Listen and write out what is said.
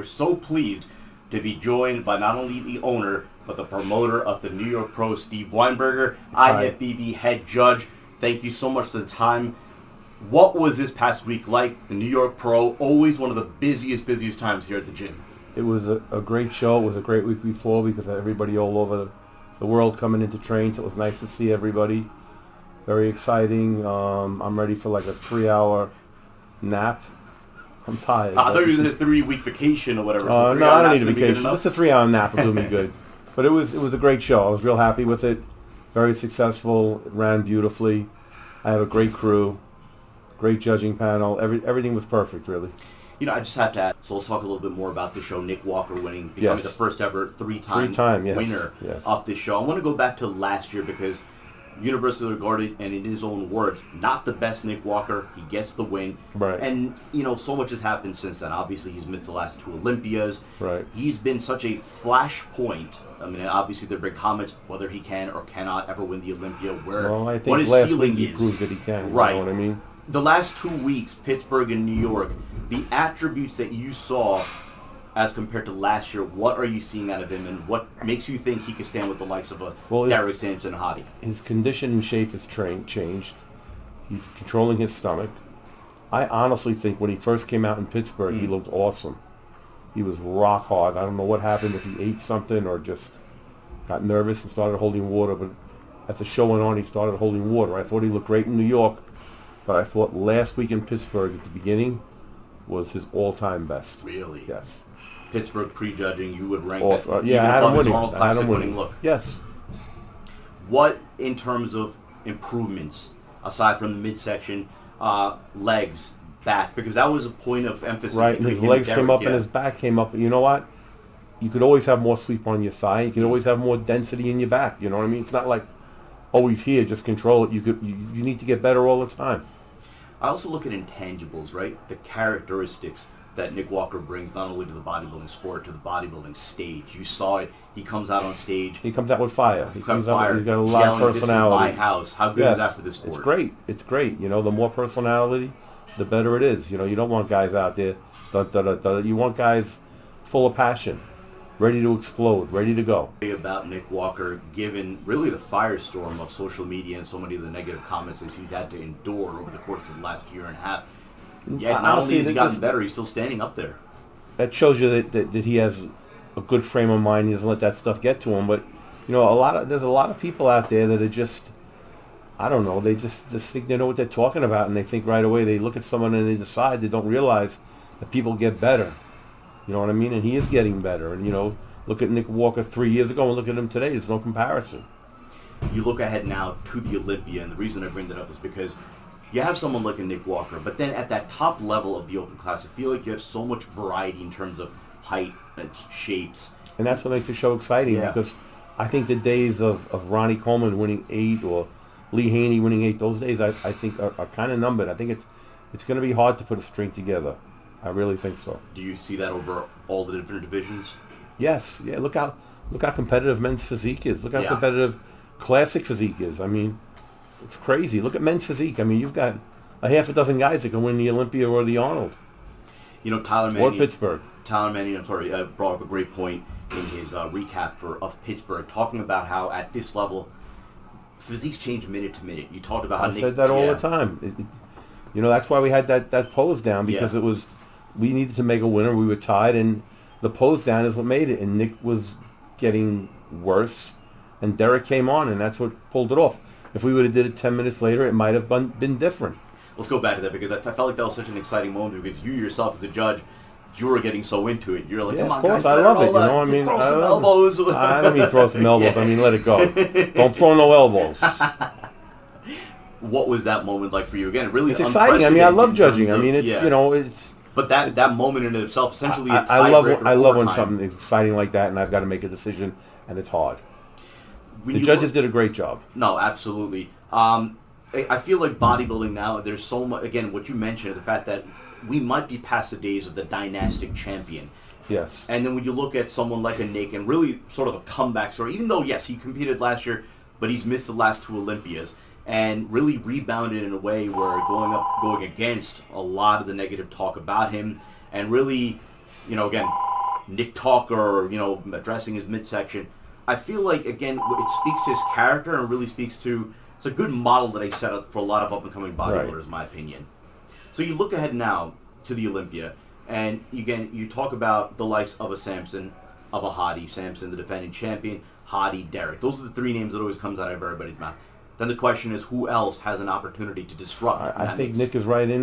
are so pleased to be joined by not only the owner, but the promoter of the New York Pro, Steve Weinberger, IFBB head judge. Thank you so much for the time. What was this past week like? The New York Pro, always one of the busiest times here at the gym. It was a great show. It was a great week before because everybody all over the world coming into train, so it was nice to see everybody. Very exciting. I'm ready for like a 3-hour nap. I'm tired. I thought you were going to 3-week vacation or whatever. No, I don't need a vacation. Just a 3-hour nap will do me good. But it was a great show. I was real happy with it. Very successful. It ran beautifully. I have a great crew, great judging panel. Everything was perfect, really. You know, I just have to ask, so let's talk a little bit more about the show. Nick Walker winning, becoming the first ever three-time winner of this show. I want to go back to last year because universally regarded, and in his own words, not the best Nick Walker. He gets the win. Right. And, you know, so much has happened since then. Obviously, he's missed the last 2 Olympias. Right. He's been such a flashpoint. I mean, obviously, there have been comments whether he can or cannot ever win the Olympia, I think what his last ceiling week he is. proved that he can. Right. You know what I mean? The last 2 weeks, Pittsburgh and New York, the attributes that you saw as compared to last year, what are you seeing out of him, and what makes you think he could stand with the likes of Derek, Sampson, and Hadi? His condition and shape has changed. He's controlling his stomach. I honestly think when he first came out in Pittsburgh, he looked awesome. He was rock hard. I don't know what happened, if he ate something or just got nervous and started holding water, but as the show went on, he started holding water. I thought he looked great in New York, but I thought last week in Pittsburgh at the beginning was his all-time best. Really? Yes. Pittsburgh prejudging, you would rank that. Yeah, I had him winning. I had him winning. Look. Yes. What, in terms of improvements, aside from the midsection, legs, back, because that was a point of emphasis. Right, and his legs came up and his back came up. But you know what? You could always have more sweep on your thigh. You could always have more density in your back. You know what I mean? It's not like always here, just control it. You need to get better all the time. I also look at intangibles, right? The characteristics that Nick Walker brings not only to the bodybuilding sport, to the bodybuilding stage. You saw it. He comes out on stage. He comes out with fire. He comes out. Fire, He's got a lot of personality. This is my house. How good is that for this sport? It's great. It's great. You know, the more personality, the better it is. You know, you don't want guys out there. You want guys full of passion, ready to explode, ready to go. About Nick Walker, given really the firestorm of social media and so many of the negative comments that he's had to endure over the course of the last year and a half. Yeah, not only has he gotten better, he's still standing up there. That shows you that he has a good frame of mind. He doesn't let that stuff get to him. But you know, there's a lot of people out there that are just, I don't know, they just think they know what they're talking about, and they think right away. They look at someone and they decide. They don't realize that people get better. You know what I mean? And he is getting better. And you know, look at Nick Walker 3 years ago and look at him today. There's no comparison. You look ahead now to the Olympia, and the reason I bring that up is because you have someone like a Nick Walker, but then at that top level of the open class, I feel like you have so much variety in terms of height and shapes. And that's what makes the show exciting, because I think the days of Ronnie Coleman winning 8 or Lee Haney winning 8, those days I think are kind of numbered. I think it's going to be hard to put a string together. I really think so. Do you see that over all the different divisions? Yes. Yeah. Look how competitive men's physique is. Look how competitive classic physique is. I mean, it's crazy. Look at men's physique. I mean, you've got a half a dozen guys that can win the Olympia or the Arnold. You know, Tyler Manning. Or Pittsburgh. Tyler Manning, brought up a great point in his recap of Pittsburgh, talking about how at this level, physiques change minute to minute. You talked about how Nick said that all the time. You know, that's why we had that pose down, because we needed to make a winner. We were tied, and the pose down is what made it. And Nick was getting worse, and Derek came on, and that's what pulled it off. If we would have did it 10 minutes later, it might have been different. Let's go back to that, because I felt like that was such an exciting moment, because you yourself as a judge, you were getting so into it. You're like, come on, guys, I love it. You know, I mean, throw some elbows. I don't mean throw some elbows. I mean, let it go. Don't throw no elbows. What was that moment like for you? Again, really, it's exciting. I mean, I love judging. I mean, it's you know, it's. But that moment in itself, essentially, I love when something is exciting like that, and I've got to make a decision, and it's hard. The judges did a great job. No, absolutely. I feel like bodybuilding now, there's so much, again, what you mentioned, the fact that we might be past the days of the dynastic champion. Yes. And then when you look at someone like a Nick, and really sort of a comeback story, even though, yes, he competed last year, but he's missed the last 2 Olympias, and really rebounded in a way where going against a lot of the negative talk about him, and really, you know, again, Nick Talker, addressing his midsection. I feel like, again, it speaks to his character and really speaks to, it's a good model that they set up for a lot of up-and-coming bodybuilders, in my opinion. So you look ahead now to the Olympia, and again, you talk about the likes of a Samson, of a Hadi. Samson, the defending champion, Hadi, Derick. Those are the three names that always comes out of everybody's mouth. Then the question is, who else has an opportunity to disrupt? I think Nick is right in there.